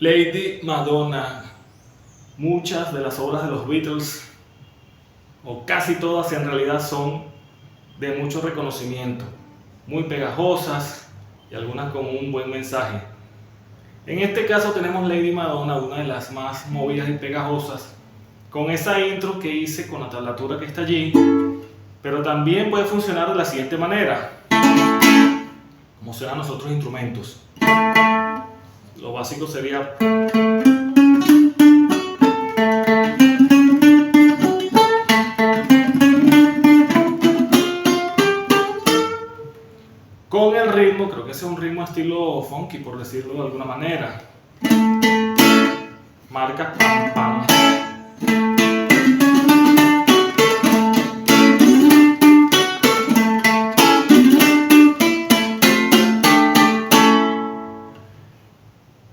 Lady Madonna. Muchas de las obras de los Beatles, o casi todas en realidad, son de mucho reconocimiento, muy pegajosas y algunas con un buen mensaje. En este caso tenemos Lady Madonna, una de las más movidas y pegajosas, con esa intro que hice con la tablatura que está allí, pero también puede funcionar de la siguiente manera, como suenan los otros instrumentos. Lo básico sería con el ritmo, creo que ese es un ritmo estilo funky, por decirlo de alguna manera. Marca pam pam.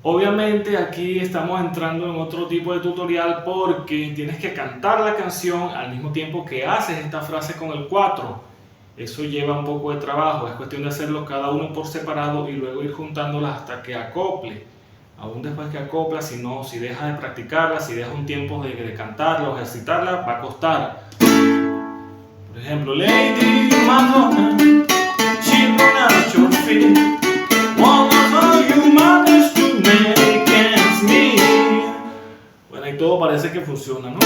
Obviamente aquí estamos entrando en otro tipo de tutorial porque tienes que cantar la canción al mismo tiempo que haces esta frase con el 4. Eso lleva un poco de trabajo, es cuestión de hacerlo cada uno por separado y luego ir juntándolas hasta que acople. Aún después que acopla, si dejas de practicarla, si dejas un tiempo de cantarla o ejercitarla, va a costar. Por ejemplo, Lady Madonna, she run out your feet. What are you managed to make ends meet? Bueno, y todo parece que funciona, ¿no?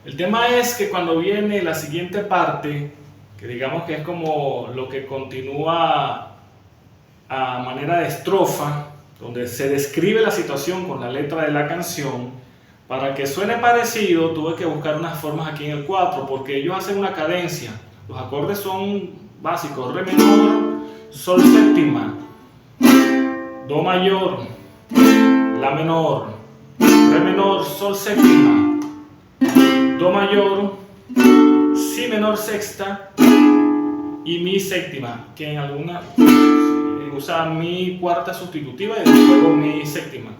El tema es que cuando viene la siguiente parte, que digamos que es como lo que continúa a manera de estrofa, donde se describe la situación con la letra de la canción, para que suene parecido tuve que buscar unas formas aquí en el 4, porque ellos hacen una cadencia. Los acordes son básicos: re menor, sol séptima, do mayor, la menor, re menor, sol séptima, do mayor, si menor sexta y mi séptima, que en alguna usa mi cuarta sustitutiva y luego mi séptima,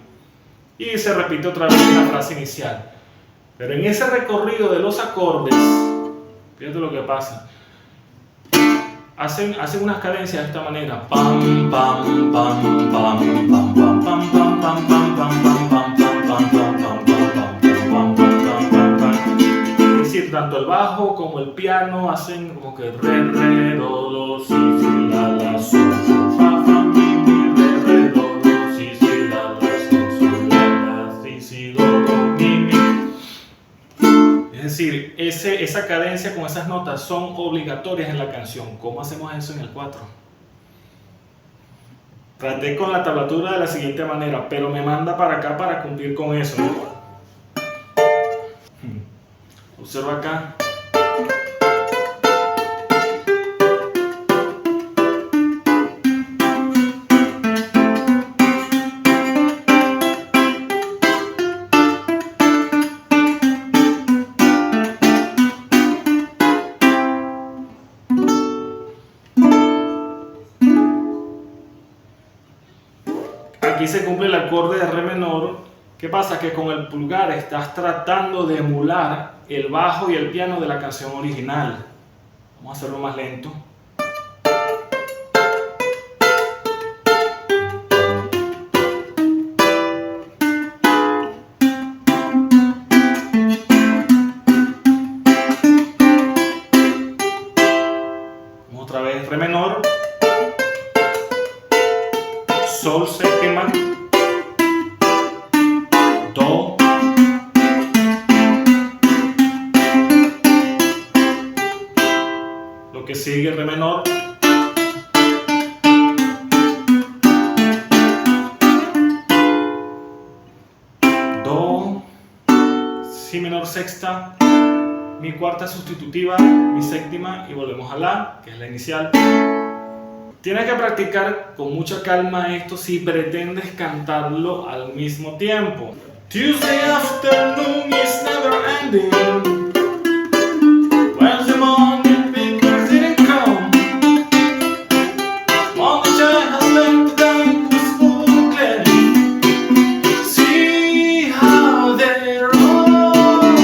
y se repite otra vez la frase inicial. Pero en ese recorrido de los acordes, fíjate lo que pasa, hacen unas cadencias de esta manera: pam pam pam pam pam pam pam pam pam pam pam pam pam pam pam pam pam. Es decir, tanto el bajo como el piano hacen como que re re do do si si la la sol fa fa mi mi re re do do si si la la sol la la si si do do mi mi. Es decir, esa cadencia con esas notas son obligatorias en la canción. ¿Cómo hacemos eso en el 4? Traté con la tablatura de la siguiente manera, pero me manda para acá para cumplir con eso, ¿no? Observa acá. Aquí se cumple el acorde de re menor. ¿Qué pasa? Que con el pulgar estás tratando de emular el bajo y el piano de la canción original. Vamos a hacerlo más lento. Vamos otra vez, re menor, sol séptima, do, lo que sigue re menor, do, si menor sexta, mi cuarta sustitutiva, mi séptima y volvemos a la, que es la inicial. Tienes que practicar con mucha calma esto si pretendes cantarlo al mismo tiempo. Tuesday afternoon is never ending. Wednesday morning papers didn't come. Monday child has left the day was full of clay. See how they roll.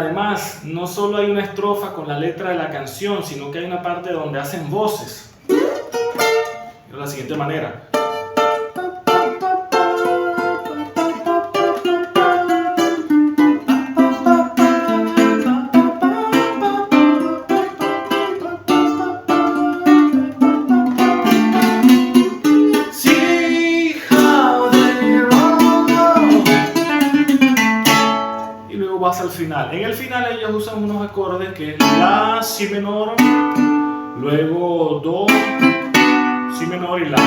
además no solo hay una estrofa con la letra de la canción, sino que hay una parte donde hacen voces. De la siguiente manera. Vas al final. En el final ellos usan unos acordes que es La, Si menor, luego Do, Si menor y La.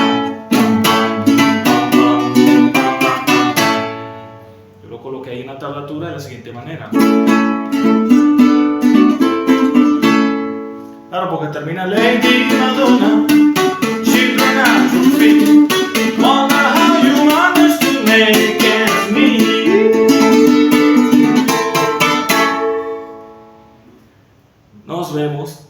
Yo lo coloqué ahí en la tablatura de la siguiente manera. Claro, porque termina Lady Madonna, children at your feet, wonder how you managed to make it me. Nos vemos.